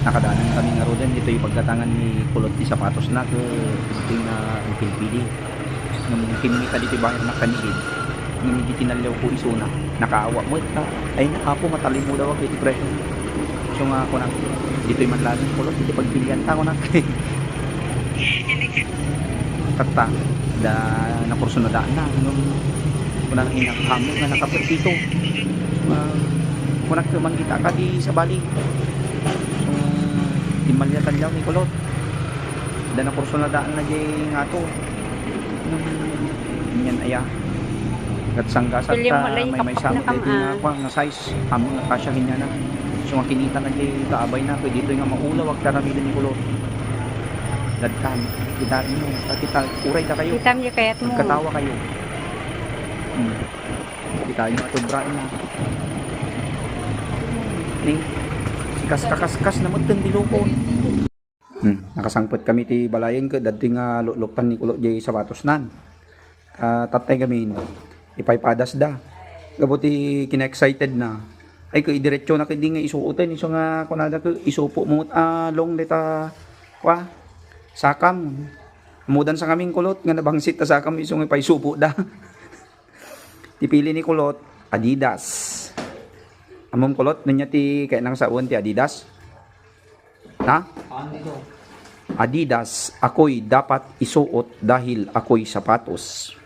nakadaanan kami nga ro din dito yung pagkatangan ni kulot ti sapatos na ko ito na ang pilpili nung kinimita dito yung bangin na kanilid nung hindi tinalyaw ko isuna nakaawa mo ita ay nakapo matalim mo daw ako iti presyo so nga ako na dito yung manlaling kulot dito pagpilihan ta ko na kata da nakurso na daan na nung kunang inakhamon nga nakapertito kunang man kita ka di sa bali timalyatan daw ni kulot dan na kurso na daan na jay nga to yan aya kat sanggasat may samot dito nga kwa nga size amo nga kasyahin niya na so makinita na jay kaabay na pwede dito nga maulaw wag taramilin ni kulot dadkan kita inyo kita uray ka kayo kita niya kayat mo katawa kayo kita inyo ato brain na ni kas na magtang dilukon nakasangpot kami ti balayen ko dati nga luktan ni kulot jay sapatos nan tatay kami ipaypadas da gabuti kina-excited na ay ko idiretso na kindi nga isuoten iso nga kunada ko isupo mo long deta kwa sakam mudan sa kaming kulot nga nabangsit ta sakam iso nga paisupo da tipili ni kulot Adidas amom kulot nanya ti kaya nang saon ti Adidas na Adidas ako'y dapat isuot dahil ako'y sapatos